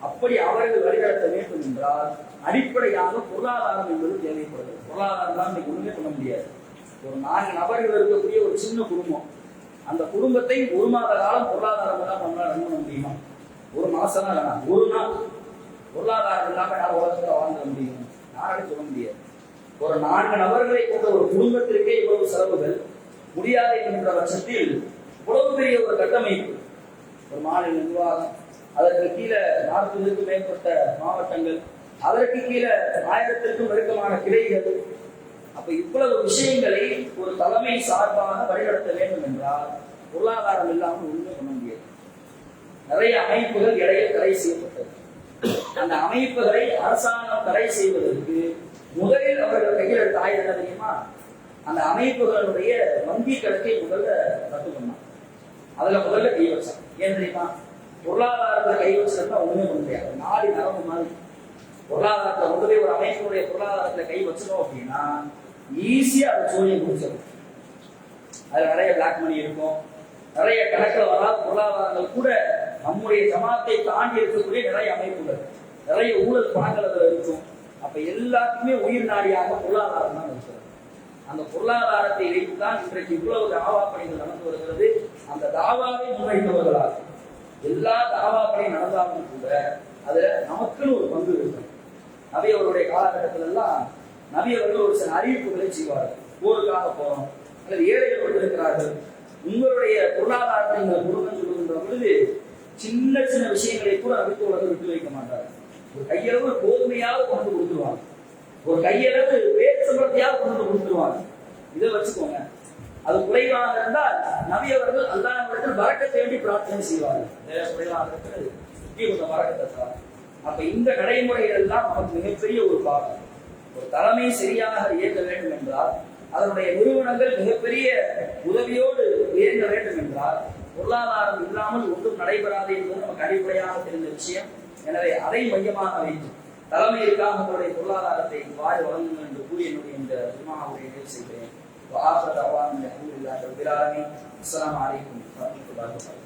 [SPEAKER 1] அப்படி அவர்கள் வழிநடத்த வேண்டும் என்றால் அடிப்படையாக பொருளாதாரம் என்பது தேவைப்படுது. பொருளாதாரம் தான் இன்னைக்கு ஒண்ணுமே பண்ண முடியாது. ஒரு 4 நபர்கள் இருக்கக்கூடிய ஒரு சின்ன குடும்பம், அந்த குடும்பத்தை ஒரு மாத காலம் பொருளாதாரம் தான் நம்மளால ரன் பண்ண முடியுமா? ஒரு மாசம் தான் வேணாம், ஒரு நாள் பொருளாதாரம் இல்லாம யாரும் உலகத்துல வாழ்ந்துட முடியும்? யாராலும் சொல்ல முடியாது. ஒரு 4 நபர்களை கொண்ட ஒரு குடும்பத்திற்கே இவ்வளவு செலவுகள் முடியாது என்கின்ற பட்சத்தில் இவ்வளவு பெரிய ஒரு கட்டமைப்பு, ஒரு மாநில நிர்வாகம், அதற்கு கீழே 40க்கும் மேற்பட்ட மாவட்டங்கள், அதற்கு கீழே 1000க்கும் நெருக்கமான கிளைகள். அப்ப இவ்வளவு விஷயங்களை ஒரு தலைமை சார்பாக வழிநடத்த வேண்டும் என்றால் பொருளாதாரம் இல்லாமல் ஒண்ணுமே பண்ண முடியாது. நிறைய அமைப்புகள் இடையே தடை செய்யப்பட்டது. அந்த அமைப்புகளை அரசாங்கம் தடை செய்வதற்கு முதலில் அவர்கள் கையில் எடுத்த ஆயுதம் என்ன தெரியுமா? அந்த அமைப்புகளுடைய வங்கி கணக்கை முதல்ல ரத்து பண்ணான். அதுல முதல்ல கை வச்சான். ஏன் தெரியுமா? பொருளாதாரத்தை கை வச்சா ஒண்ணுமே பண்ண முடியாது. நாடி நரம்பு மாதிரி பொருளாதாரத்தை முதலே ஒரு அமைப்பினுடைய பொருளாதாரத்தை கை வச்சிடும் அப்படின்னா ஈஸியா அதை சோழியை முடிச்சிடும். அதுல நிறைய பிளாக் மணி இருக்கும், நிறைய கணக்கில் வராத பொருளாதாரங்கள் கூட நம்முடைய ஜமாத்தை தாண்டி இருக்கக்கூடிய நிறைய அமைப்புகள், நிறைய ஊழல் பணங்கள் அதுல இருக்கும். அப்ப எல்லாத்துக்குமே உயிர் நாடியாக பொருளாதாரம் தான் இருக்கிறது. அந்த பொருளாதாரத்தை வைத்துதான் இன்றைக்கு இவ்வளவு தாவா பணிகள் நடந்து வருகிறது. அந்த தாவாவை முன்வைத்தவர்களாக எல்லா தாவா பணி நடந்தாலும் கூட அதுல நமக்குன்னு ஒரு பங்கு இருக்கு. நபி அவருடைய காலகட்டத்தில் எல்லாம் நபி அவர்கள் ஒரு சில அறிவிப்புகளை செய்வார்கள். போருக்காக போறோம் அல்லது ஏழைகள் இருக்கிறார்கள், உங்களுடைய பொருளாதாரத்தை நீங்கள் கொடுங்கன்னு சொல்லுகின்ற பொழுது சின்ன சின்ன விஷயங்களை கூட நபித்தோழர்கள் விட்டு வைக்க மாட்டார்கள். ஒரு கையளவு கோதுமையாவது கொண்டு கொடுத்துருவாங்க, ஒரு கையளவு வேற்றுமத்தையாவது கொண்டு கொடுத்துருவாங்க. இதை வச்சுக்கோங்க. அது குறைவாக இருந்தால் நபி அவர்கள் அல்லாஹ்விடத்தில் பரக்கத்தை வேண்டி பிரார்த்தனை செய்வார்கள். குறைவாக இருக்கிறது கொஞ்சம் பரக்கத்தை. அப்ப இந்த நடைமுறைகள் எல்லாம் நமக்கு மிகப்பெரிய ஒரு பாடம். ஒரு தலைமை சரியாக இயக்க வேண்டும் என்றால், அதனுடைய நிறுவனங்கள் மிகப்பெரிய உதவியோடு இயங்க வேண்டும் என்றால் பொருளாதாரம் இல்லாமல் ஒன்றும் நடைபெறாது என்பது நமக்கு அடிப்படையாக தெரிந்த விஷயம். எனவே அதை மையமாக வைத்து தலைமையிற்காக உங்களுடைய பொருளாதாரத்தை வாரி வழங்குங்கள் என்று கூறி என்னுடைய இந்த ஜும்ஆவுடைய நிறைவு செய்கிறேன். அஸ்ஸலாமு அலைக்கும் வரஹ்மத்துல்லாஹி வபரகாத்துஹு.